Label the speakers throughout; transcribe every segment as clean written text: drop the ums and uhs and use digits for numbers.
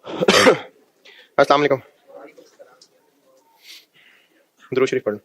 Speaker 1: अस्सलाम वालेकुम। दुरूद शरीफ पढ़।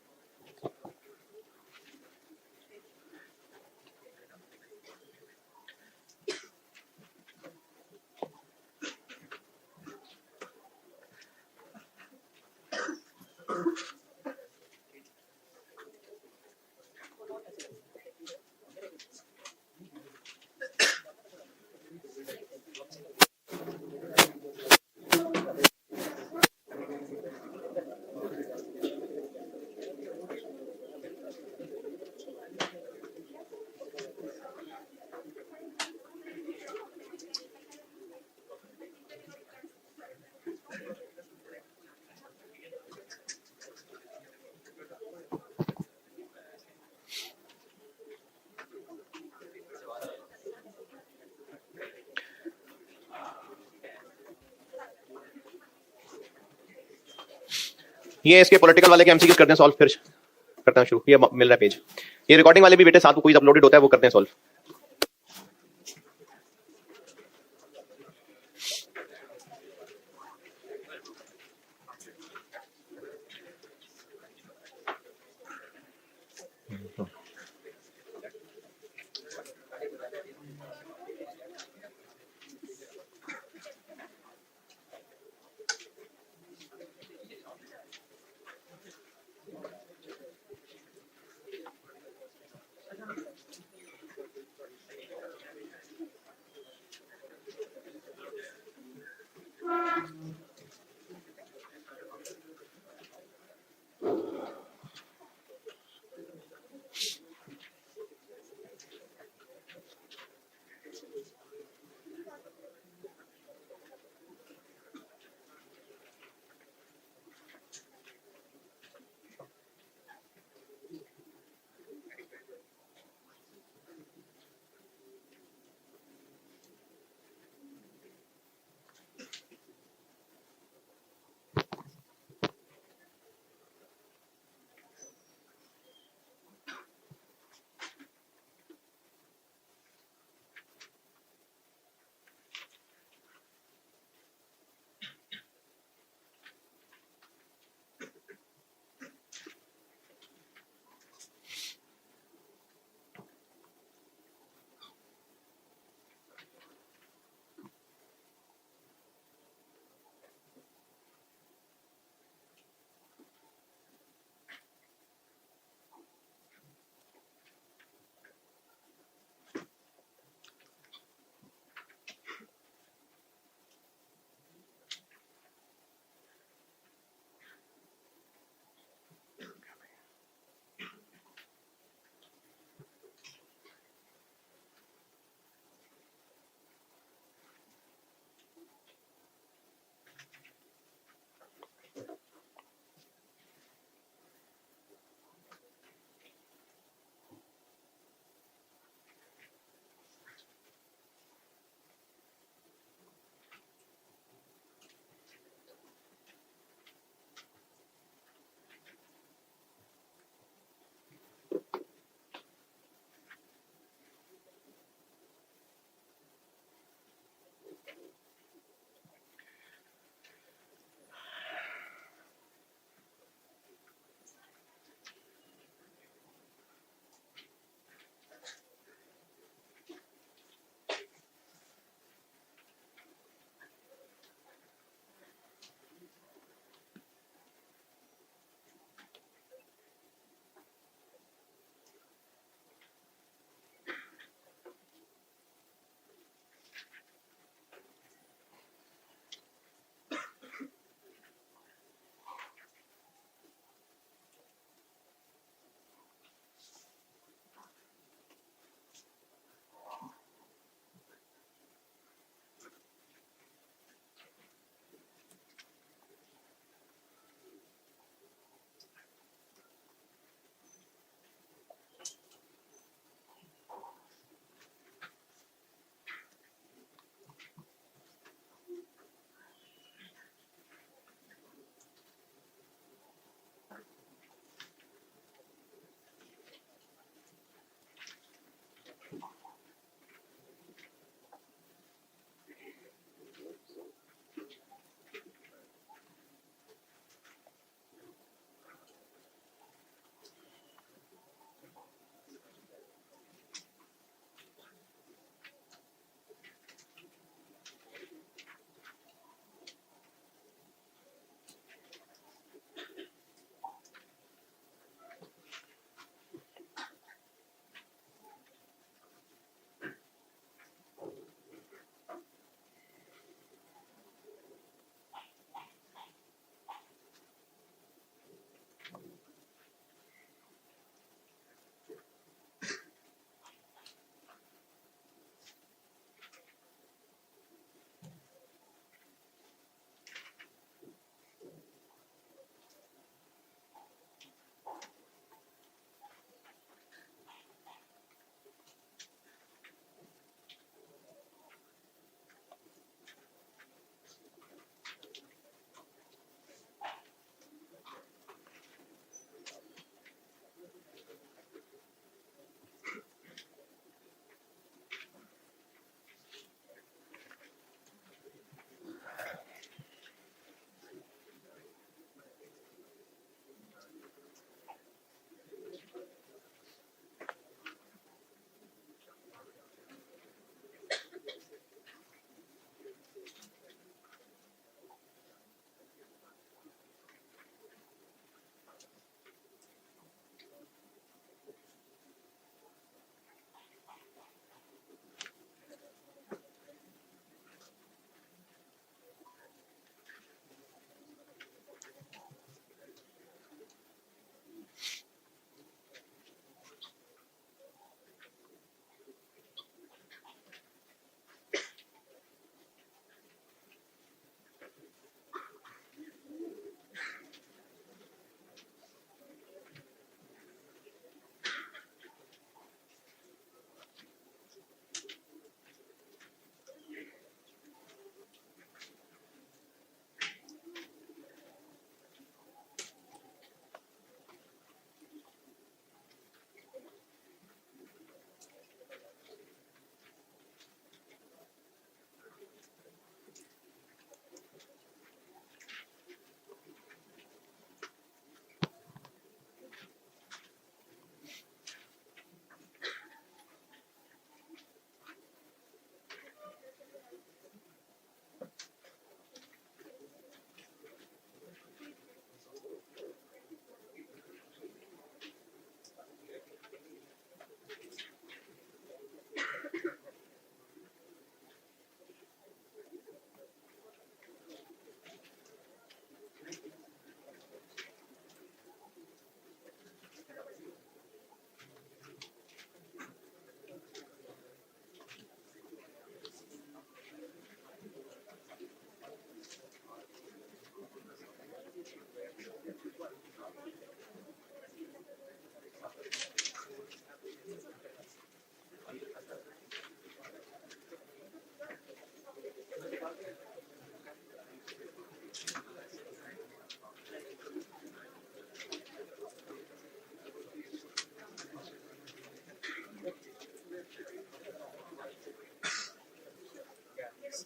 Speaker 1: ये इसके पॉलिटिकल वाले के एमसीक्यूज करते हैं सॉल्व, फिर करते हैं शुरू। ये मिल रहा है पेज। ये रिकॉर्डिंग वाले भी बेटे साथ कोई अपलोडेड होता है, वो करते हैं सॉल्व।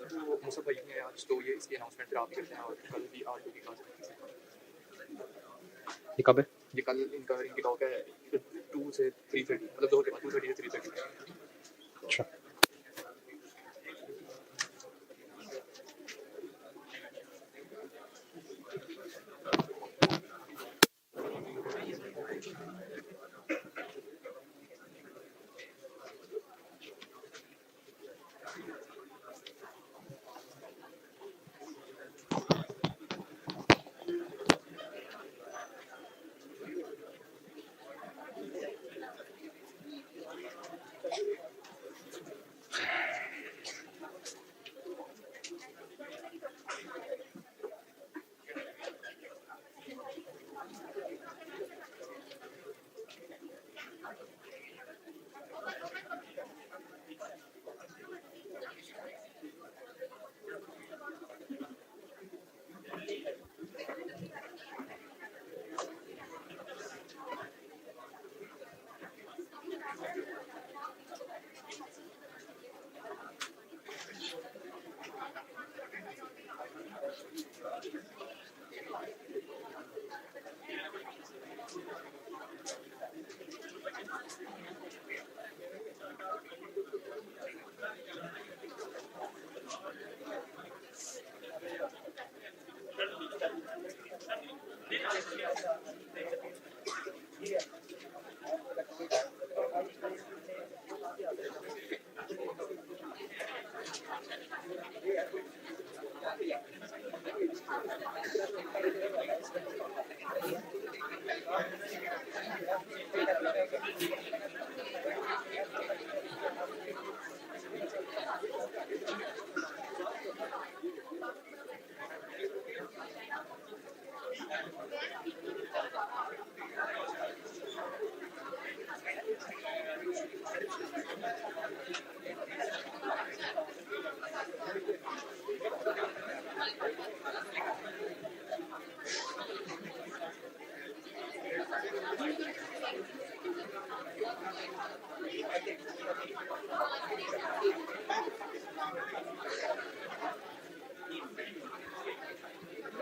Speaker 2: वो मुसब भाई हैं आज, तो ये इसकी अनाउंसमेंट फिर आप करते हैं और कल भी आज होगी क्लास।
Speaker 1: ये कब है?
Speaker 2: ये कल इनकी टॉक है 2 से 3:30, मतलब 2 के बाद 2:30 से 3:30।
Speaker 1: अच्छा,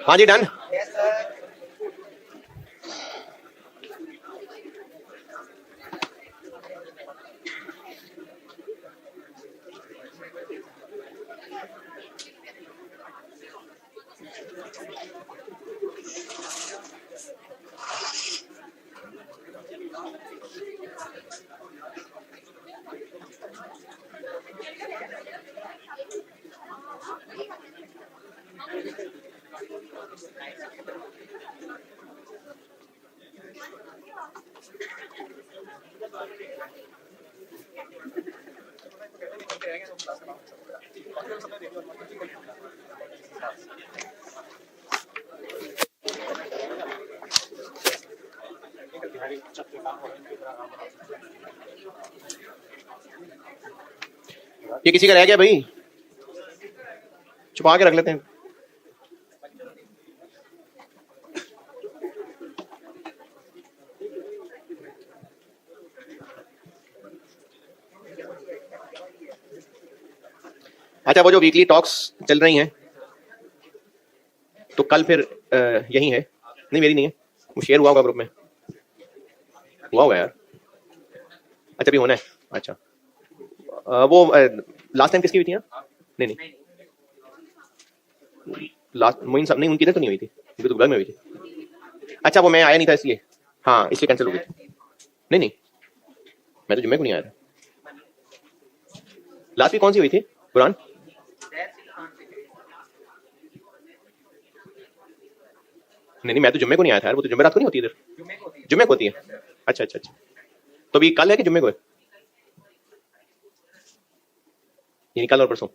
Speaker 1: हाँ जी, डन। ये किसी का रह गया भाई, छुपा के रख लेते हैं। अच्छा, वो जो वीकली टॉक्स चल रही हैं तो कल फिर यही है। नहीं, मेरी नहीं है, वो शेयर हुआ होगा ग्रुप में, हुआ होगा यार। अच्छा, भी होना है। अच्छा, वो लास्ट टाइम किसकी हुई थी यार? नहीं नहीं, लास्ट मोइन साहब नहीं, उनकी तो नहीं हुई थी, उनकी तो घर में हुई थी। अच्छा, वो मैं आया नहीं था इसलिए, हाँ इसलिए कैंसिल हो गई थी। नहीं नहीं, मैं तो जुम्मे को नहीं आया था। लास्ट वीक कौन सी हुई थी कुरान? नहीं नहीं, मैं तो जुम्मे को नहीं आया था यार, वो तो जुम्मे रात को नहीं होती इधर, जुम्मे को होती है। अच्छा अच्छा अच्छा, तो अभी कल है कि जुम्मे को है? यानी कल और परसों।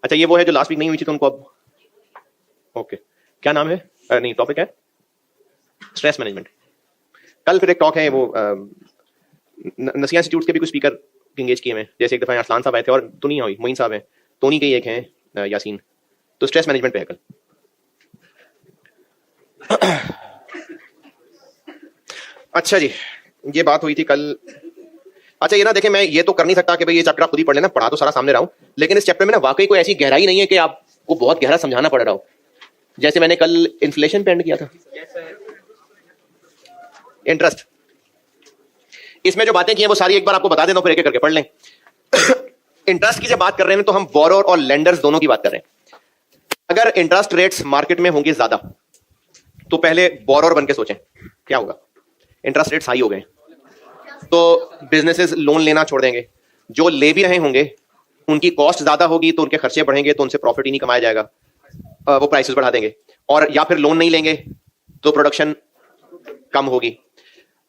Speaker 1: अच्छा, ये वो है जो लास्ट वीक नहीं हुई थी तो उनको अब ओके। क्या नाम है? नहीं, टॉपिक है स्ट्रेस मैनेजमेंट। कल फिर एक टॉक है, वो नसिया इंस्टीट्यूट के भी कुछ स्पीकर इंगेज किए हैं, जैसे एक दफा अरसलान साहब आए थे और तो नहीं हुई, मोइन साहब हैं, टोनी के एक हैं यासीन, तो स्ट्रेस मैनेजमेंट पे है कल। अच्छा जी, ये बात हुई थी कल। अच्छा ये ना देखें, मैं ये तो कर नहीं सकता कि भाई ये चैप्टर आप खुद ही पढ़ लेना, पढ़ा तो सारा सामने रहा हूं, लेकिन इस चैप्टर में ना वाकई कोई ऐसी गहराई नहीं है कि आपको बहुत गहरा समझाना पड़ रहा हो। जैसे मैंने कल इन्फ्लेशन पे एंड किया था, इंटरेस्ट, इसमें जो बातें की हैं वो सारी एक बार आपको बता देता हूं, फिर एक एक करके पढ़ लें। इंटरेस्ट की जब बात कर रहे हैं तो हम बोरोर और लेंडर्स दोनों की बात कर रहे हैं। अगर इंटरेस्ट रेट्स मार्केट में होंगे ज्यादा तो पहले बोरोर बन के सोचें क्या होगा। इंटरेस्ट रेट्स हाई हो गए तो बिजनेसेस लोन लेना छोड़ देंगे, जो ले भी रहे होंगे उनकी कॉस्ट ज्यादा होगी तो उनके खर्चे बढ़ेंगे, तो उनसे प्रॉफिट ही नहीं कमाया जाएगा, वो प्राइसेस बढ़ा देंगे। और या फिर लोन नहीं लेंगे तो प्रोडक्शन कम होगी,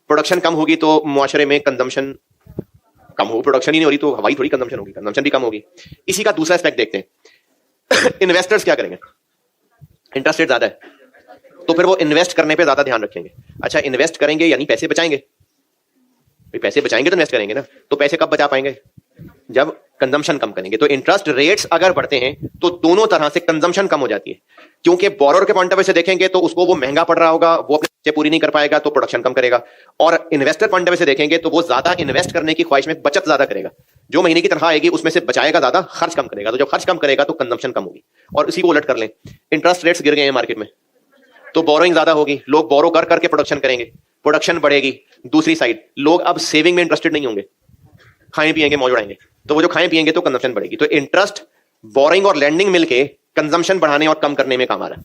Speaker 1: प्रोडक्शन कम होगी तो मुआशरे में कंजम्पशन कम होगी, प्रोडक्शन ही नहीं हो रही तो हवाई थोड़ी कंजम्पशन होगी, कंजम्पशन भी कम होगी। इसी का दूसरा एस्पेक्ट देखते हैं। इन्वेस्टर्स क्या करेंगे, इंटरेस्ट रेट ज्यादा है तो फिर वो इन्वेस्ट करने पे ज्यादा ध्यान रखेंगे। अच्छा इन्वेस्ट करेंगे यानी पैसे बचाएंगे, भाई पैसे बचाएंगे तो इन्वेस्ट करेंगे ना, तो पैसे कब बचा पाएंगे, जब कंजम्पशन कम करेंगे। तो इंटरेस्ट रेट्स अगर बढ़ते हैं तो दोनों तरह से कंजम्पशन कम हो जाती है, क्योंकि बोरोर के पॉइंट ऑफ व्यू से देखेंगे तो उसको वो महंगा पड़ रहा होगा, वो अपने खर्चे पूरी नहीं कर पाएगा तो प्रोडक्शन कम करेगा। और इन्वेस्टर पॉइंट ऑफ व्यू से देखेंगे तो वो ज्यादा इन्वेस्ट करने की ख्वाहिश में बचत ज्यादा करेगा, जो महीने की तनख्वाह आएगी उसमें से बचाएगा ज्यादा, खर्च कम करेगा, तो जब खर्च कम करेगा तो कंजम्पशन कम होगी। और इसी को उलट कर लें, इंटरेस्ट रेट्स गिर गए हैं मार्केट में तो बोरोइंग ज्यादा होगी, लोग बोरो कर करके प्रोडक्शन करेंगे, प्रोडक्शन बढ़ेगी। दूसरी साइड लोग अब सेविंग में इंटरेस्टेड नहीं होंगे, खाएं पिएंगे मौज उड़ाएंगे, तो वो जो खाएं पिएंगे तो कंजम्पशन बढ़ेगी। तो इंटरेस्ट, बोरिंग और लैंडिंग मिलके कंजम्पशन बढ़ाने और कम करने में काम आ रहा है।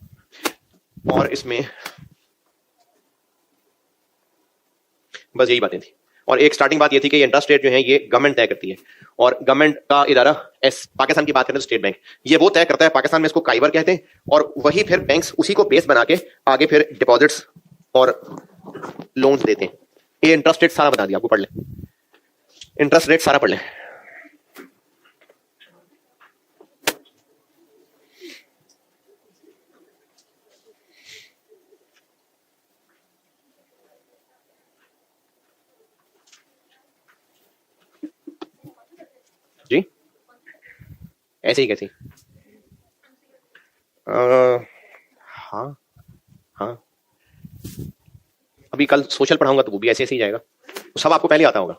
Speaker 1: और इसमें बस यही बातें थी। और एक स्टार्टिंग बात ये थी कि इंटरेस्ट रेट जो है ये गवर्नमेंट तय करती है, और गवर्नमेंट का इदारा पाकिस्तान की बात करें तो स्टेट बैंक, ये वो तय करता है, पाकिस्तान में इसको काइबर कहते हैं, और वही फिर बैंक्स उसी को बेस बना के आगे फिर डिपॉजिट्स और लोन्स देते हैं। ये इंटरेस्ट रेट सारा बता दिया आपको, पढ़ लें, इंटरेस्ट रेट सारा पढ़ लें। जी ऐसे ही कैसे, हाँ हाँ, अभी कल सोशल पढ़ाऊंगा तो वो भी ऐसे ऐसे ही जाएगा, तो सब आपको पहले आता होगा।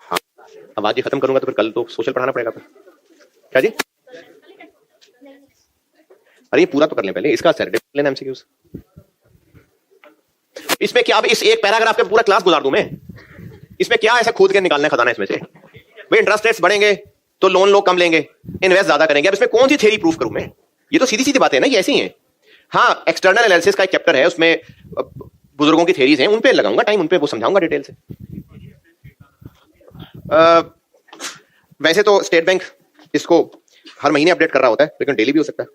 Speaker 1: हाँ, अब आज ये खत्म करूंगा तो फिर कल तो सोशल पढ़ाना पड़ेगा फिर। क्या जी, अरे ये पूरा तो कर लें पहले, इसका सैटरडे लेना एमसीक्यूज। इसमें क्या, अब इस एक पैराग्राफ पे पूरा क्लास गुजार दूं मैं, इसमें क्या ऐसा खोद के निकालना है खजाना इसमें से। भाई इंटरेस्ट रेट्स बढ़ेंगे तो लोन लोग कम लेंगे, इन्वेस्ट ज्यादा करेंगे, अब इसमें कौन सी थ्योरी प्रूफ करूं मैं, ये तो सीधी सीधी बातें हैं ना, ये ऐसी हैं। हाँ एक्सटर्नल एनालिसिस का एक चैप्टर है, उसमें बुजुर्गों की थ्योरीज हैं, उन पे लगाऊंगा टाइम, उन पे वो समझाऊंगा डिटेल से। वैसे तो स्टेट बैंक इसको हर महीने अपडेट कर रहा होता है, लेकिन डेली भी हो सकता है।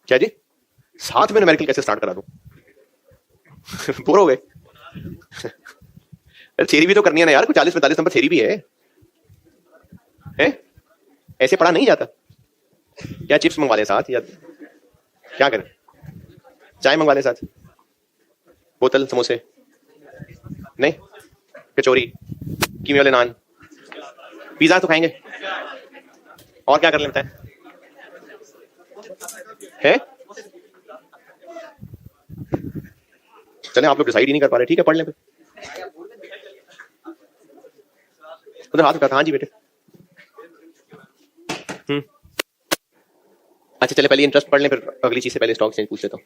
Speaker 1: क्या जी, साथ में न्यूमेरिकल कैसे स्टार्ट करा दूं? बोर हो गए? थ्योरी भी तो करनी है ना यार, कुछ 40-45 नंबर थ्योरी भी है, ऐसे पढ़ा नहीं जाता। क्या चिप्स मंगवा लें साथ, या क्या करें, चाय मंगवा लें साथ, बोतल समोसे नहीं, कचौरी, कीमे वाले नान, पिज्जा तो खाएंगे, और क्या कर लेते हैं है? चले आप लोग डिसाइड ही नहीं कर पा रहे, ठीक है पढ़ लें फिर। उधर हाथ उठा था, हाँ जी बेटे। अच्छा चले पहले इंटरेस्ट पढ़ लें, फिर अगली चीज से पहले स्टॉक एक्सचेंज पूछ लेता हूं।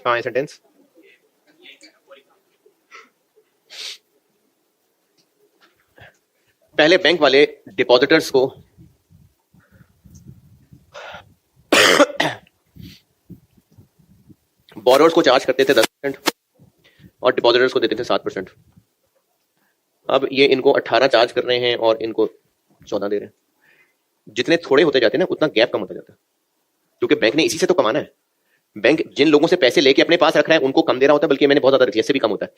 Speaker 1: हाँ ये सेंटेंस पहले बैंक वाले डिपॉजिटर्स को बोरोवर्स को चार्ज करते थे 10% और डिपॉजिटर्स को देते थे 7%। अब ये इनको 18 चार्ज कर रहे हैं और इनको 14 दे रहे हैं। जितने थोड़े होते जाते हैं ना उतना गैप कम होता जाता है, क्योंकि बैंक ने इसी से तो कमाना है। बैंक जिन लोगों से पैसे लेके अपने पास रख रहा है उनको कम दे रहा होता है, बल्कि मैंने बहुत ज्यादा रखी है, इससे भी कम होता है।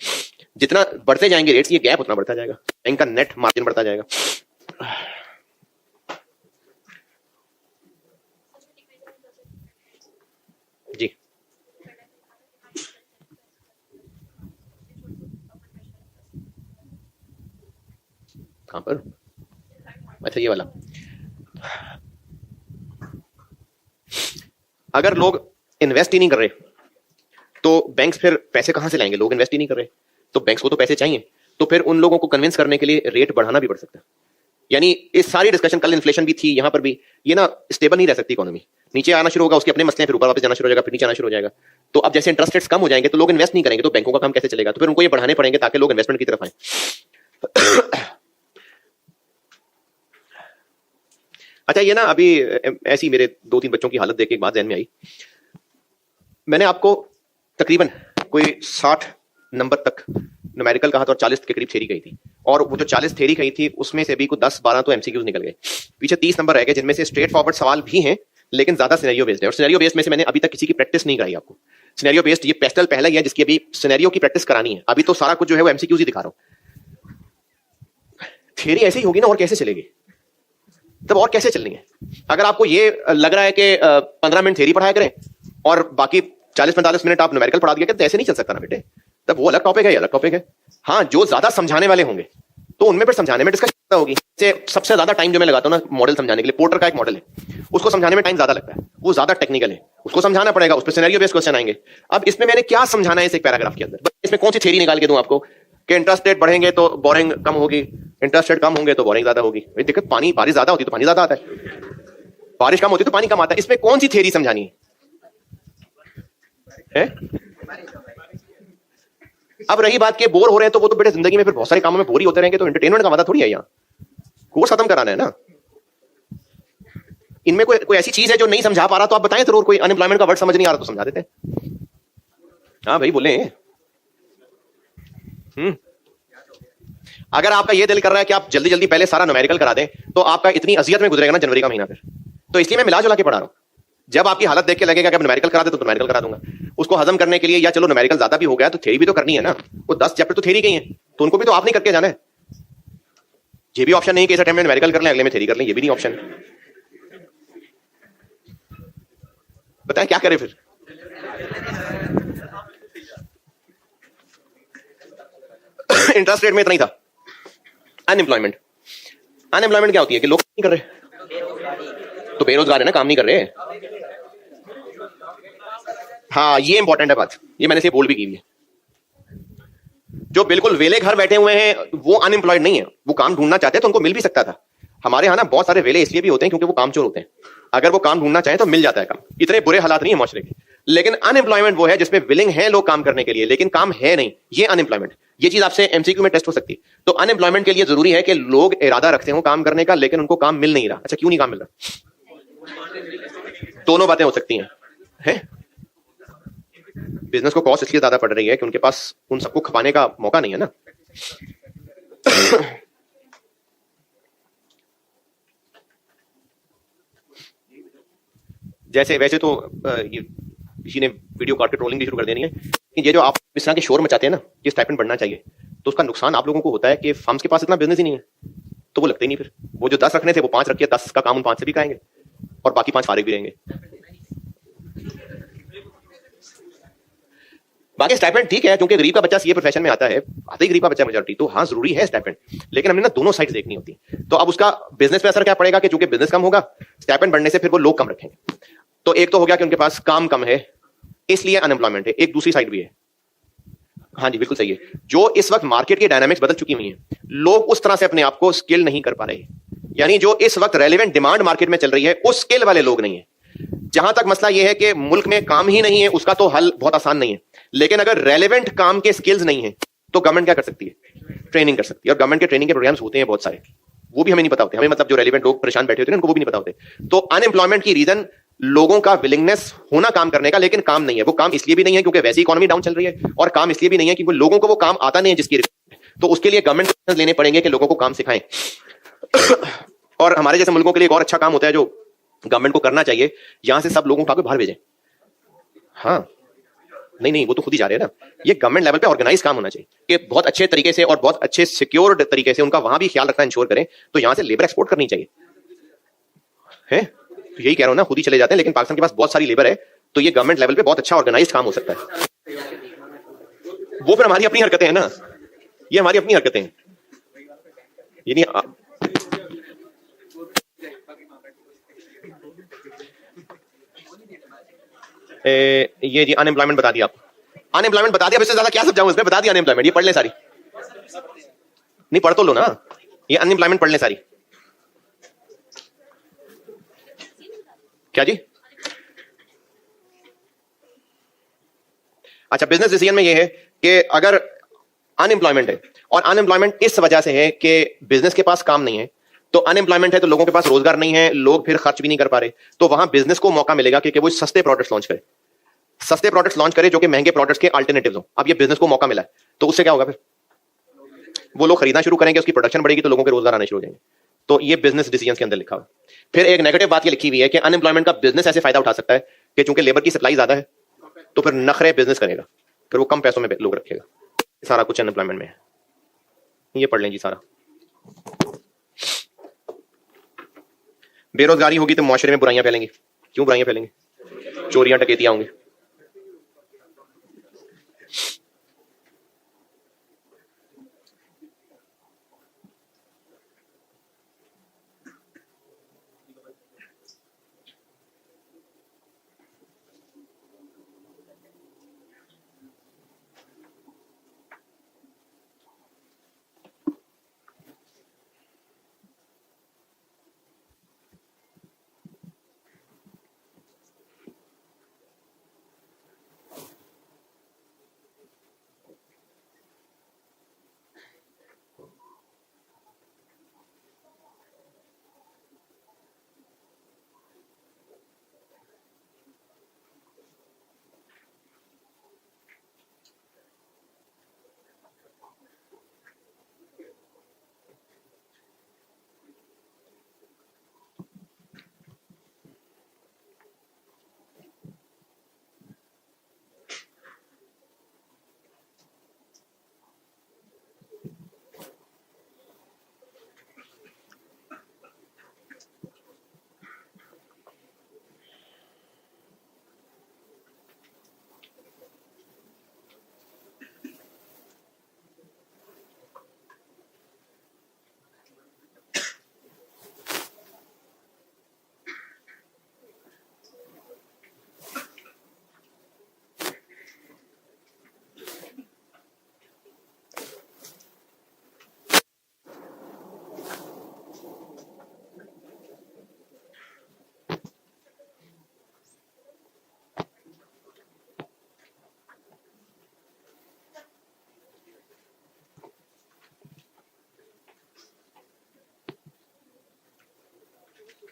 Speaker 1: जितना बढ़ते जाएंगे रेट्स, ये गैप उतना बढ़ता जाएगा, बैंक का नेट मार्जिन बढ़ता जाएगा। जी कहां पर? अच्छा ये वाला। अगर लोग इन्वेस्ट ही नहीं कर रहे तो बैंक्स फिर पैसे कहां से लाएंगे? लोग इन्वेस्ट ही नहीं कर रहे तो बैंक्स को तो पैसे चाहिए, तो फिर उन लोगों को कन्विंस करने के लिए रेट बढ़ाना भी पड़ सकता है। यानी इस सारी डिस्कशन, कल इन्फ्लेशन भी थी, यहां पर भी, ये ना स्टेबल नहीं रह सकती इकोनॉमी। नीचे आना शुरू होगा, उसके अपने मसले, फिर ऊपर वापस जाना शुरू हो जाएगा, फिर नीचे आना शुरू हो जाएगा। तो अब जैसे इंटरेस्ट रेट्स कम हो जाएंगे तो लोग इन्वेस्ट नहीं करेंगे, तो बैंकों का काम कैसे चलेगा? तो फिर उनको ये बढ़ाने पड़ेंगे ताकि लोग इन्वेस्टमेंट की तरफ आए। अच्छा ये ना अभी ऐसी मेरे 2-3 बच्चों की हालत देख के एक बात ध्यान में आई। मैंने आपको तकरीबन कोई 60 नंबर तक न्यूमेरिकल कहा था और 40 के करीब थ्योरी कही थी, और वो जो 40 थ्योरी कही थी उसमें से भी कुछ 10-12 तो एमसीक्यूज निकल गए। पीछे 30 नंबर रह गए जिनमें से स्ट्रेट फॉरवर्ड सवाल भी हैं लेकिन ज्यादा सिनेरियो बेस्ड है। और सिनेरियो बेस्ड में से मैंने अभी तक किसी की प्रैक्टिस नहीं कराई आपको। सिनेरियो बेस्ड ये पेस्टल पहला ही है जिसकी अभी सिनेरियो की प्रैक्टिस करानी है। अभी तो सारा कुछ जो है वो एमसीक्यूज ही दिखा रहा हूं। थ्योरी ऐसे ही होगी ना, और कैसे चलेगी तब? और कैसे चलनी है? अगर आपको ये लग रहा है कि 15 मिनट थ्योरी पढ़ाया करें और बाकी 40-45 मिनट आप न्यूमेरिकल पढ़ा दिया, तो ऐसे नहीं चल सकता ना बेटे। तब वो अलग टॉपिक है, ये अलग टॉपिक है। हाँ, जो ज्यादा समझाने वाले होंगे तो उनमें फिर समझाने में डिस्कशन होगी। सबसे ज्यादा टाइम जो मैं लगाता हूं ना मॉडल समझाने के लिए, पोर्टर का एक मॉडल है, उसको समझाने में टाइम ज्यादा लगता है, वो ज्यादा टेक्निकल है, उसको समझाना पड़ेगा, उस पर सिनेरियो बेस्ड क्वेश्चन आएंगे। अब इसमें मैंने क्या समझाना है इस एक पैराग्राफ के अंदर? इसमें कौन सी थ्योरी निकाल के दूं आपको कि इंटरेस्ट रेट बढ़ेंगे तो बोरिंग कम होगी, इंटरेस्ट रेट कम होंगे तो बोरिंग ज्यादा होगी? दिक्कत पानी, बारिश ज्यादा होती तो पानी ज्यादा आता है, बारिश कम होती तो पानी कम आता है। इसमें कौन सी थ्योरी समझानी है? अब रही बात के बोर हो रहे हैं तो वो तो बेटे जिंदगी में फिर बहुत सारे कामों में बोर ही होते रहेंगे, तो एंटरटेनमेंट का वादा थोड़ी है यहाँ। कोर्स खत्म कराना है ना। इनमें कोई ऐसी चीज है जो नहीं समझा पा रहा तो आप बताएं जरूर। कोई अनएम्प्लॉयमेंट का वर्ड समझ नहीं आ रहा तो समझा देते हैं। हाँ भाई बोले। अगर आपका ये दिल कर रहा है कि आप जल्दी जल्दी पहले सारा न्यूमेरिकल करा दें तो आपका इतनी अजियत में गुजरेगा ना जनवरी का महीना। फिर तो इसलिए मैं मिला जुला के पढ़ा रहा हूं। जब आपकी हालत देख के लगेगा कि अब न्यूमेरिकल करा दे तो न्यूमेरिकल करा दूंगा। उसको हजम करने के लिए, या चलो न्यूमेरिकल ज्यादा भी हो गया तो थ्योरी भी तो करनी है ना। वो 10 चैप्टर तो थ्योरी के ही है, तो उनको भी तो आप नहीं करके जाना है। ये भी ऑप्शन नहीं कि इस टाइम में न्यूमेरिकल कर लें, अगले में थ्योरी कर लें, ये भी नहीं ऑप्शन। बताएं क्या करें फिर? इंटरेस्ट रेट में इतना ही था। अनएम्प्लॉयमेंट, अनएम्प्लॉयमेंट क्या होती है कि लोग नहीं कर रहे, तो बेरोजगार है ना, काम नहीं कर रहे। हाँ ये इंपॉर्टेंट है बात, ये मैंने से बोल भी की है। जो बिल्कुल वेले घर बैठे हुए हैं वो अनएम्प्लॉयड नहीं है, वो काम ढूंढना चाहते हैं तो उनको मिल भी सकता था। हमारे यहाँ ना बहुत सारे वेले इसलिए भी होते हैं क्योंकि वो कामचोर होते हैं, अगर वो काम ढूंढना चाहें तो मिल जाता है काम, इतने बुरे हालात नहीं है माशरे के। लेकिन अनएम्प्लॉयमेंट वो है जिसमें विलिंग है लोग काम करने के लिए लेकिन काम है नहीं, ये अनएम्प्लॉयमेंट। ये चीज आपसे एमसीक्यू में टेस्ट हो सकती है। तो अनएम्प्लॉयमेंट के लिए जरूरी है कि लोग इरादा रखते हो काम करने का लेकिन उनको काम मिल नहीं रहा। अच्छा क्यों नहीं काम मिल रहा? दोनों बातें हो सकती हैं। बिजनेस को कॉस्ट इसलिए ज्यादा पड़ रही है कि उनके पास उन सबको खपाने का मौका नहीं है ना। जैसे वैसे तो ये किसी ने वीडियो काट के ट्रोलिंग भी शुरू कर देनी है कि ये जो आप इस तरह के शोर मचाते हैं ना, ये स्टाइपेंड बढ़ना चाहिए, तो उसका नुकसान आप लोगों को होता है कि फर्म्स के पास इतना बिजनेस ही नहीं है, तो वो लगते ही नहीं। फिर वो जो 10 रखने थे वो 5 रखिए, 10 का काम उन 5 से भी कराएंगे और बाकी 5 फारिग भी रहेंगे। बाकी स्टाइपेंड ठीक है क्योंकि गरीब का बच्चा सीए प्रोफेशन में आता है, आते ही गरीब का बच्चा मेजॉरिटी, तो हाँ जरूरी है स्टाइपेंड, लेकिन हमने ना दोनों साइड देखनी होती है। तो अब उसका बिजनेस पे असर क्या पड़ेगा कि चूंकि बिजनेस कम होगा, स्टाइपेंड बढ़ने से फिर वो लोग कम रखेंगे। तो एक तो हो गया कि उनके पास काम कम है इसलिए अनएम्प्लॉयमेंट है, एक दूसरी साइड भी है। हाँ जी बिल्कुल सही है, जो इस वक्त मार्केट की डायनामिक्स बदल चुकी हुई है, लोग उस तरह से अपने आप को स्किल नहीं कर पा रहे, यानी जो इस वक्त रेलेवेंट डिमांड मार्केट में चल रही है उस स्किल वाले लोग नहीं है। जहां तक मसला यह है कि मुल्क में काम ही नहीं है, उसका तो हल बहुत आसान नहीं है, लेकिन अगर रेलेवेंट काम के स्किल्स नहीं है तो गवर्नमेंट क्या कर सकती है? ट्रेनिंग कर सकती है, और गवर्नमेंट के ट्रेनिंग के प्रोग्राम्स होते हैं बहुत सारे, वो भी हमें नहीं पता होते, हमें मतलब जो रेलेवेंट लोग परेशान बैठे होते हैं उनको वो भी नहीं पता होते। तो अनएम्प्लॉयमेंट की रीजन लोगों का विलिंगनेस होना काम करने का, लेकिन काम नहीं है। वो काम इसलिए भी नहीं है क्योंकि वैसी इकोनॉमी डाउन चल रही है, और काम इसलिए भी नहीं है क्योंकि लोगों को वो काम आता नहीं है जिसकी, तो उसके लिए गवर्नमेंट लेने पड़ेंगे कि लोगों को काम सिखाएं। और हमारे जैसे मुल्कों के लिए एक और अच्छा काम होता है जो गवर्नमेंट को करना चाहिए, यहां से सब लोगों को बाहर भेजें। हाँ नहीं वो तो खुद ही जा रहे हैं ना, ये गवर्नमेंट लेवल पे ऑर्गेनाइज काम होना चाहिए कि बहुत अच्छे तरीके से और बहुत अच्छे सिक्योर्ड तरीके से उनका वहां भी ख्याल रखना इंश्योर करें, तो यहां से लेबर एक्सपोर्ट करनी चाहिए है। तो यही कह रहा हूं ना, खुद ही चले जाते हैं, लेकिन पाकिस्तान के पास बहुत सारी लेबर है, तो ये गवर्नमेंट लेवल पे बहुत अच्छा ऑर्गेनाइज काम हो सकता है। वो फिर हमारी अपनी हरकतें हैं ना, ये हमारी अपनी हरकतें हैं, ये नहीं ये जी अनएम्प्लॉयमेंट बता दिया, आप अनएम्प्लॉयमेंट बता दिया, इससे ज्यादा क्या समझाऊं इसमें, बता दिया अनएम्प्लॉयमेंट, ये पढ़ ले सारी, नहीं पढ़ तो लो ना, ये अनएम्प्लॉयमेंट पढ़ ले सारी। क्या जी? अच्छा, बिजनेस डिसीजन में ये है कि अगर अनएम्प्लॉयमेंट है, और अनएम्प्लॉयमेंट इस वजह से है कि बिजनेस के पास काम नहीं है, तो अनएम्प्लॉयमेंट है तो लोगों के पास रोजगार नहीं है, लोग फिर खर्च भी नहीं कर पा रहे, तो वहां बिजनेस को मौका मिलेगा कि वो सस्ते प्रोडक्ट्स लॉन्च करे, सस्ते प्रोडक्ट्स लॉन्च करे जो कि महंगे प्रोडक्ट्स के अल्टरनेटिव्स हो। अब ये बिजनेस को मौका मिला है तो उससे क्या होगा, फिर वो लोग खरीदना शुरू करेंगे, उसकी प्रोडक्शन बढ़ेगी तो लोगों के रोजगार आने शुरू हो जाएंगे। तो ये बिजनेस डिसीजन के अंदर लिखा हुआ। फिर एक नेगेटिव बात ये लिखी हुई है कि अनएम्प्लॉयमेंट का बिजनेस ऐसे फायदा उठा सकता है कि चूंकि लेबर की सप्लाई ज्यादा है तो फिर नखरे बिजनेस करेगा, फिर वो कम पैसों में लोग रखेगा। सारा कुछ अनएम्प्लॉयमेंट में है, ये पढ़ लें जी सारा। बेरोजगारी होगी तो मुआशरे में बुराइयां फैलेंगी। क्यों बुराइयां फैलेंगी? चोरियां डकैतियां होंगी।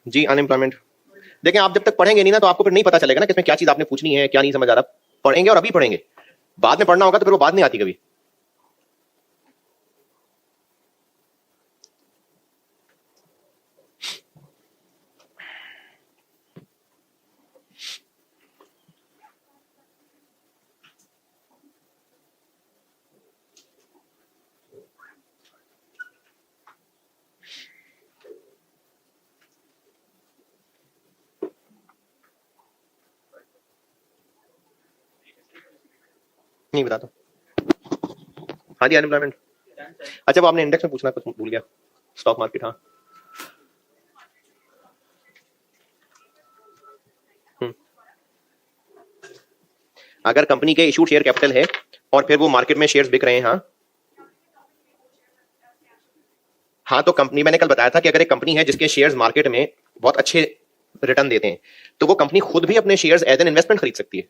Speaker 1: जी अनएम्प्लॉयमेंट। देखें आप जब तक पढ़ेंगे नहीं ना तो आपको फिर नहीं पता चलेगा ना कि इसमें क्या चीज आपने पूछनी है, क्या नहीं समझ आ रहा। पढ़ेंगे और अभी पढ़ेंगे, बाद में पढ़ना होगा तो फिर वो बात नहीं आती कभी। नहीं बताता। हाँ जी अनएम्प्लॉयमेंट। अच्छा वो आपने इंडेक्स में पूछना कुछ भूल गया। Stock market. हाँ अगर कंपनी के इशूड शेयर कैपिटल है और फिर वो मार्केट में शेयर्स बिक रहे हैं। हाँ हाँ तो कंपनी, मैंने कल बताया था कि अगर एक कंपनी है जिसके शेयर्स मार्केट में बहुत अच्छे रिटर्न देते हैं तो वो कंपनी खुद भी अपने शेयर्स एज एन इन्वेस्टमेंट खरीद सकती है।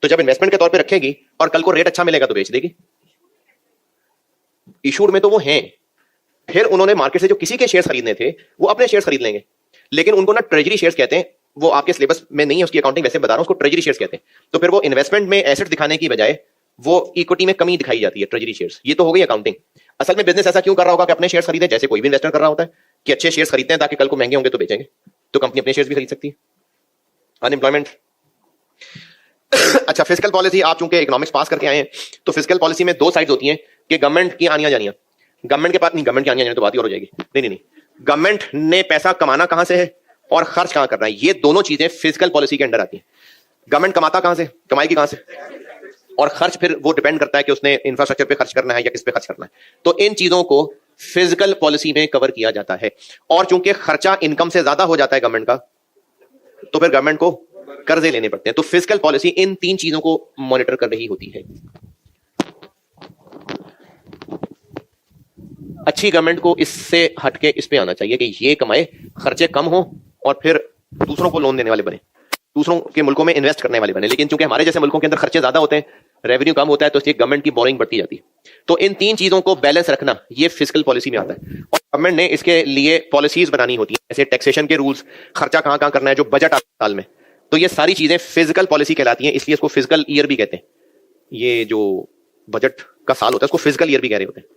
Speaker 1: तो जब इन्वेस्टमेंट के तौर पे रखेगी और कल को रेट अच्छा मिलेगा तो बेच देगी। इशूड में तो वो हैं, फिर उन्होंने मार्केट से जो किसी के शेयर्स खरीदने थे वो अपने शेयर्स खरीद लेंगे, लेकिन उनको ना ट्रेजरी शेयर्स कहते हैं। वो आपके सिलेबस में नहीं है उसकी अकाउंटिंग, वैसे बता रहा हूं, उसको ट्रेजरी शेयर्स कहते हैं। तो फिर वो इन्वेस्टमेंट में एसेट दिखाने की बजाय वो इक्विटी में कमी दिखाई जाती है ट्रेजरी शेयर्स। ये तो हो गई अकाउंटिंग। असल में बिजनेस ऐसा क्यों कर रहा होगा कि अपने शेयर्स खरीदे, जैसे कोई भी इन्वेस्टर कर रहा होता है कि अच्छे शेयर्स खरीदते हैं ताकि कल को महंगे होंगे तो बेचेंगे। तो कंपनी अपने शेयर्स भी खरीद सकती है। अनएम्प्लॉयमेंट। अच्छा फिजिकल पॉलिसी, आप चूंकि इकोनॉमिक्स पास करके आए हैं तो फिजिकल पॉलिसी में दो साइड्स होती हैं कि गवर्नमेंट की आनियां जानियां। गवर्नमेंट के पास नहीं, गवर्नमेंट की आनियां जानियां तो बात ही और हो जाएगी। नहीं नहीं नहीं, गवर्नमेंट ने पैसा कमाना कहां से है और खर्च कहां करना है, ये दोनों चीजें फिजिकल पॉलिसी के अंडर आती हैं। गवर्नमेंट कमाता कहां से, कमाएगी कहां से, और खर्च फिर वो डिपेंड करता है कि उसने इंफ्रास्ट्रक्चर पे खर्च करना है या किस पे खर्च करना है। तो इन चीजों को फिजिकल पॉलिसी में कवर किया जाता है। और चूंकि खर्चा इनकम से ज्यादा हो जाता है गवर्नमेंट का, तो फिर गवर्नमेंट को कर्जे लेने पड़ते हैं। तो फिजिकल पॉलिसी इन तीन चीजों को मॉनिटर कर रही होती है। अच्छी गवर्नमेंट को इससे हटके इस पे आना चाहिए कि ये कमाए, खर्चे कम हो और फिर दूसरों को लोन देने वाले बने, दूसरों के मुल्कों में इन्वेस्ट करने वाले बने। लेकिन चूंकि हमारे जैसे मुल्कों के अंदर खर्चे ज्यादा होते हैं, रेवेन्यू कम होता है, तो इसलिए गवर्नमेंट की बोरिंग बढ़ती जाती है। तो इन तीन चीजों को बैलेंस रखना ये फिजिकल पॉलिसी में आता है। और गवर्नमेंट ने इसके लिए पॉलिसीज बनानी होती है, जैसे टैक्सेशन के रूल्स, खर्चा कहां कहां करना है, जो बजट आता है साल में। तो ये सारी चीजें फिजिकल पॉलिसी कहलाती हैं, इसलिए इसको फिजिकल ईयर भी कहते हैं। ये जो बजट का साल होता है उसको फिजिकल ईयर भी कह रहे होते हैं।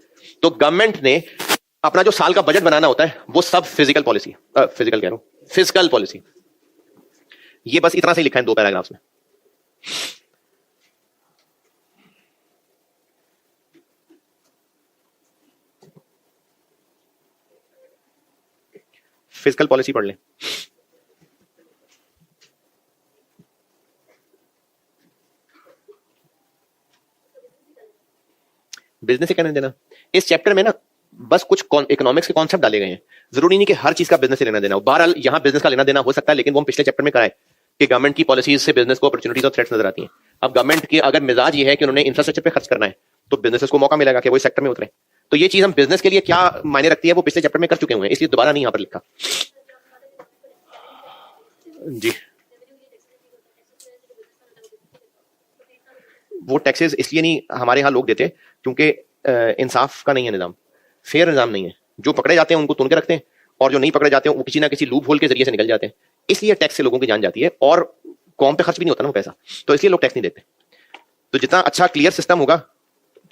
Speaker 1: तो गवर्नमेंट ने अपना जो साल का बजट बनाना होता है वो सब फिजिकल पॉलिसी, फिजिकल कह रहा हूं, फिजिकल पॉलिसी। ये बस इतना से ही लिखा है 2 पैराग्राफ्स में। फिजिकल पॉलिसी पढ़ लें। बिजनेस से कहने देना, इस चैप्टर में ना बस कुछ इकोनॉमिक्स के कॉन्सेप्ट डाले गए हैं। जरूरी नहीं कि हर चीज का बिजनेस से लेना देना हो। बहरहाल यहां बिजनेस का लेना देना हो सकता है, लेकिन वो हम पिछले चैप्टर में कराए कि गवर्नमेंट की पॉलिसीज से बिजनेस को अपॉर्चुनिटीज और थ्रेट्स नजर आती हैं। अब गवर्नमेंट की अगर मिजाज ये है कि उन्होंने इंफ्रास्ट्रक्चर पे खर्च करना है तो बिजनेस को मौका मिलेगा कि वो इस सेक्टर में उतरे। तो ये चीज हम बिजनेस के लिए क्या मायने रखती है वो पिछले चैप्टर में कर चुके हुए हैं, इसलिए दोबारा नहीं यहां पर लिखा। जी वो टैक्सेस इसलिए नहीं हमारे यहाँ लोग देते क्योंकि इंसाफ का नहीं है निजाम, फेयर निजाम नहीं है। जो पकड़े जाते हैं उनको तुन के रखते हैं और जो नहीं पकड़े जाते हैं वो किसी ना किसी लूप होल के जरिए से निकल जाते हैं। इसलिए टैक्स से लोगों की जान जाती है और कौम पे खर्च भी नहीं होता ना वो पैसा, तो इसलिए लोग टैक्स नहीं देते। तो जितना अच्छा क्लियर सिस्टम होगा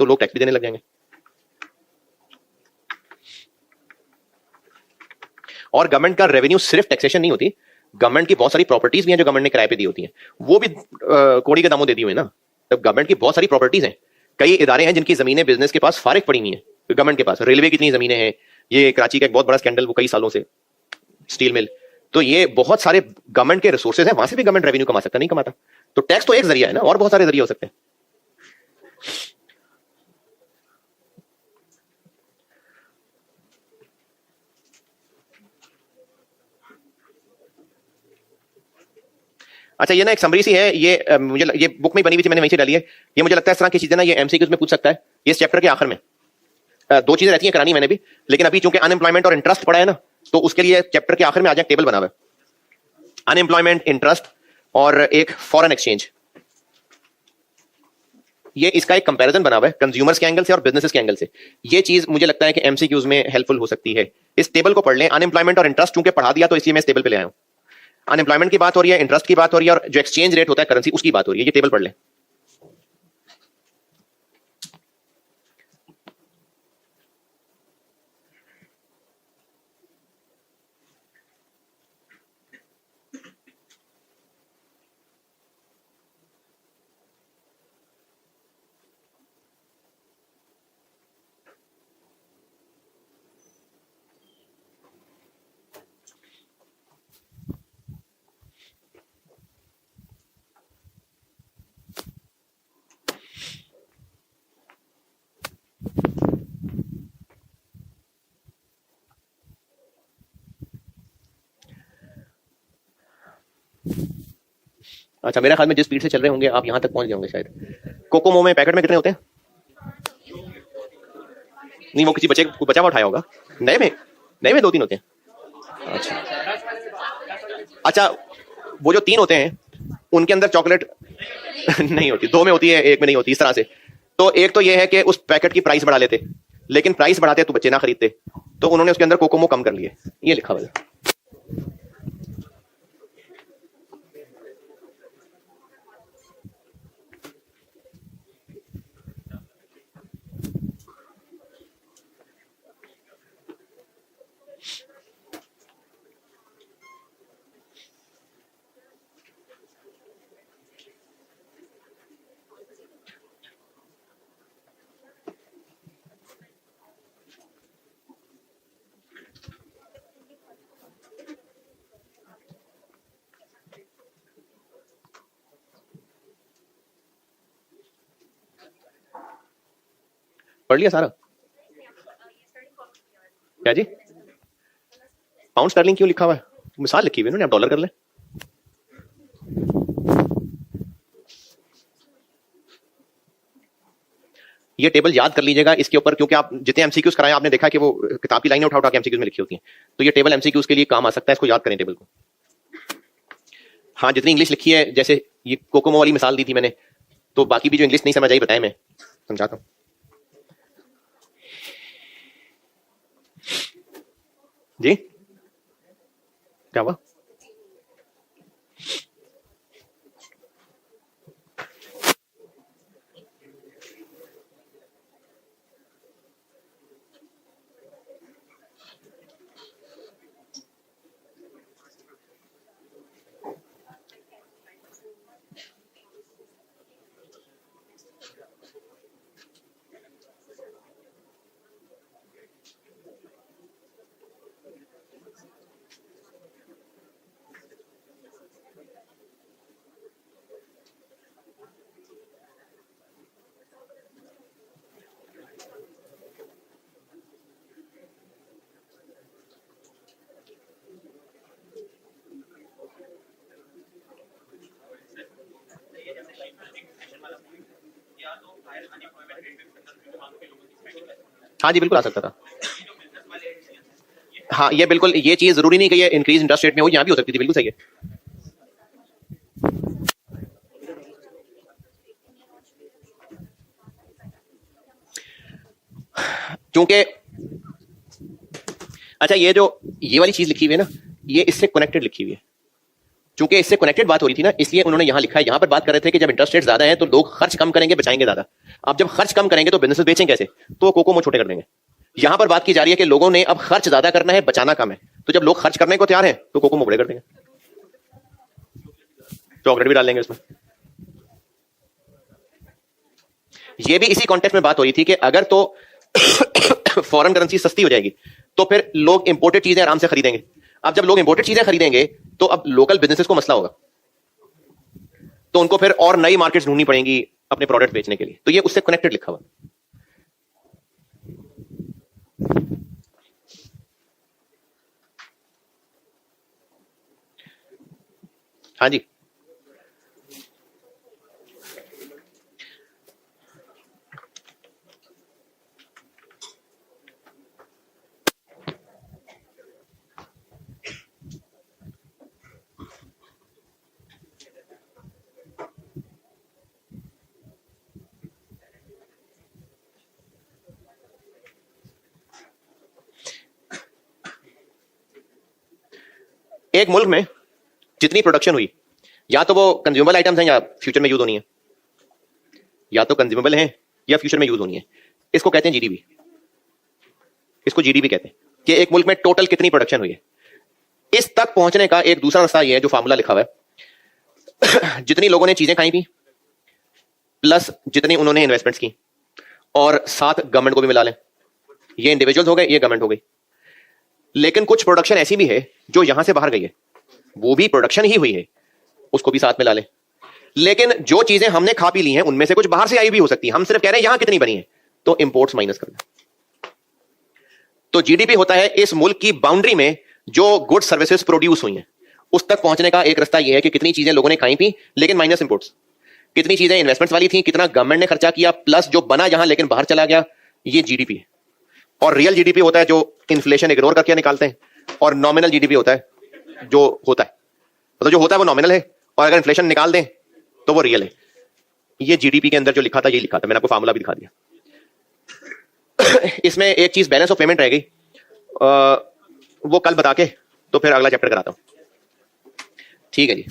Speaker 1: तो लोग टैक्स भी देने लग जाएंगे। और गवर्नमेंट का रेवेन्यू सिर्फ टैक्सेशन नहीं होती, गवर्नमेंट की बहुत सारी प्रॉपर्टीज भी हैं जो गवर्नमेंट ने किराए पे दी होती हैं, वो भी कोड़ी के दामों दे दी हुई है ना। तब गवर्नमेंट की बहुत सारी प्रॉपर्टीज हैं। कई इदारे हैं जिनकी जमीनें बिजनेस के पास फारिग पड़ी हुई हैं, गवर्नमेंट के पास। रेलवे की इतनी जमीनें हैं, ये कराची का एक बहुत बड़ा स्कैंडल वो कई सालों से, स्टील मिल। तो ये बहुत सारे गवर्नमेंट के रिसोर्सेज हैं, वहां से भी गवर्नमेंट रेवेन्यू कमा सकता, नहीं कमाता। तो टैक्स तो एक जरिया है ना, और बहुत सारे जरिए हो सकते हैं। अच्छा ये ना एक समरी सी है, ये मुझे ये बुक में बनी हुई थी, मैंने वहीं से डाली है। ये मुझे लगता है इस तरह की चीजें ना ये एमसीक्यूज में पूछ सकता है। ये इस चैप्टर के आखिर में 2 चीजें रहती हैं करानी मैंने भी, लेकिन अभी चूंकि अनएम्प्लॉयमेंट और इंटरेस्ट पड़ा है ना, तो उसके लिए चैप्टर के आखिर में आज एक टेबल बना हुआ है, अनएम्प्लॉयमेंट, इंटरेस्ट और एक फॉरेन एक्सचेंज। ये इसका एक कंपैरिजन बना हुआ है कंज्यूमर्स के एंगल से और बिजनेसेस के एंगल से। ये चीज मुझे लगता है कि एमसीक्यूज में हेल्पफुल हो सकती है। इस टेबल को पढ़ लें। अनएम्प्लॉयमेंट और इंटरेस्ट चूंकि पढ़ा दिया तो इसलिए मैं इस टेबल पे ले आया हूं। अनएम्प्लॉयमेंट की बात हो रही है, इंटरेस्ट की बात हो रही है, और जो एक्सचेंज रेट होता है करेंसी उसकी बात हो रही है। ये टेबल पढ़ लें। अच्छा, मेरा ख्याल में जिस स्पीड से चल रहे होंगे आप यहां तक पहुंच गए होंगे शायद। कोकोमो में पैकेट में कितने होते हैं? नहीं, वो किसी बचा हुआ उठाया होगा। नए में 2-3 होते हैं। अच्छा, वो जो 3 होते हैं उनके अंदर चॉकलेट नहीं होती, 2 में होती है, 1 में नहीं होती, इस तरह से। तो एक तो ये है कि उस पैकेट की प्राइस बढ़ा लेते, लेकिन प्राइस बढ़ाते तो बच्चे ना खरीदते, तो उन्होंने उसके अंदर कोकोमो कम कर लिए। ये लिखा हुआ है। पढ़ लिया सारा? क्या जी? पाउंड स्टर्लिंग क्यों लिखा हुआ है? मिसाल लिखी हुई है ना, आप डॉलर कर लें। ये टेबल याद कर लीजिएगा इसके ऊपर, क्योंकि आप जितने एमसीक्यूज कराएं आपने देखा कि वो किताब की लाइनें उठा उठा के एमसीक्यूज में लिखी होती हैं। तो ये टेबल एमसीक्यूज के लिए काम आ सकता है, इसको याद करें टेबल को। हाँ, जितनी इंग्लिश लिखी है, जैसे ये कोकोमो वाली मिसाल दी थी मैंने, तो बाकी भी जो इंग्लिश नहीं समझ आई बताएं, मैं समझाता हूँ। जी क्या हुआ? हाँ जी, बिल्कुल आ सकता था। हाँ, ये बिल्कुल, ये चीज जरूरी नहीं कि ये इंक्रीज इंटरेस्ट रेट में हो, यहाँ भी हो सकती थी। बिल्कुल सही है। क्योंकि अच्छा, ये वाली चीज लिखी हुई है ना, ये इससे कनेक्टेड लिखी हुई है। चूंकि इससे कनेक्टेड बात हो रही थी ना, इसलिए उन्होंने यहां लिखा है। यहां पर बात कर रहे थे कि जब इंटरेस्ट रेट ज्यादा है तो लोग खर्च कम करेंगे, बचाएंगे ज्यादा। अब जब खर्च कम करेंगे तो बिजनेस बेचेंगे कैसे? तो कोकोमो छोटे कर देंगे। यहां पर बात की जा रही है कि लोगों ने अब खर्च ज्यादा करना है, बचाना कम है। तो जब लोग खर्च करने को तैयार हैं तो कोकोमो बड़े कर देंगे, चॉकलेट भी डाल देंगे उसमें। ये भी इसी कॉन्टेक्स्ट में बात हो रही थी कि अगर तो फॉरेन करेंसी सस्ती हो जाएगी तो फिर लोग इंपोर्टेड चीजें आराम से खरीदेंगे। अब जब लोग इंपोर्टेड चीजें खरीदेंगे तो अब लोकल बिजनेसेस को मसला होगा, तो उनको फिर और नई मार्केट्स ढूंढनी पड़ेंगी अपने प्रोडक्ट बेचने के लिए। तो ये उससे कनेक्टेड लिखा हुआ। हाँ जी, एक मुल्क में जितनी प्रोडक्शन हुई, या तो वो कंज्यूमेबल आइटम्स हैं या फ्यूचर में यूज होनी है, या तो कंज्यूमेबल हैं या फ्यूचर में यूज होनी है, इसको कहते हैं जीडीपी। इसको जीडीपी कहते हैं कि एक मुल्क में टोटल कितनी प्रोडक्शन हुई है। इस तक पहुंचने का एक दूसरा रास्ता यह है जो फार्मूला लिखा हुआ है जितनी लोगों ने चीजें खाई थी प्लस जितनी उन्होंने इन्वेस्टमेंट्स की, और साथ गवर्नमेंट को भी मिला लें। ये इंडिविजुअल्स हो गए, ये गवर्नमेंट हो गई। लेकिन कुछ प्रोडक्शन ऐसी भी है जो यहां से बाहर गई है, वो भी प्रोडक्शन ही हुई है, उसको भी साथ मिला लें। लेकिन जो चीजें हमने खा पी ली हैं उनमें से कुछ बाहर से आई भी हो सकती है, हम सिर्फ कह रहे हैं यहां कितनी बनी है, तो इंपोर्ट्स माइनस कर दें। तो जीडीपी होता है इस मुल्क की बाउंड्री में जो गुड सर्विसेज प्रोड्यूस हुई हैं, उस तक पहुंचने का एक रास्ता यह है कि कितनी चीजें लोगों ने खाई थी लेकिन माइनस इंपोर्ट्स, कितनी चीजें इन्वेस्टमेंट्स वाली थी, कितना गवर्नमेंट ने खर्चा किया, प्लस जो बना यहां लेकिन बाहर चला गया, ये जीडीपी है। और रियल जीडीपी होता है जो इन्फ्लेशन इग्नोर करके निकालते हैं, और नॉमिनल जीडीपी होता है जो होता है, मतलब जो होता है वो नॉमिनल है, और अगर इन्फ्लेशन निकाल दें तो वो रियल है। ये जीडीपी के अंदर जो लिखा था ये लिखा था, मैंने आपको फार्मूला भी दिखा दिया। इसमें एक चीज बैलेंस ऑफ पेमेंट रह गई, वो कल बता के तो फिर अगला चैप्टर कराता हूं। ठीक है जी।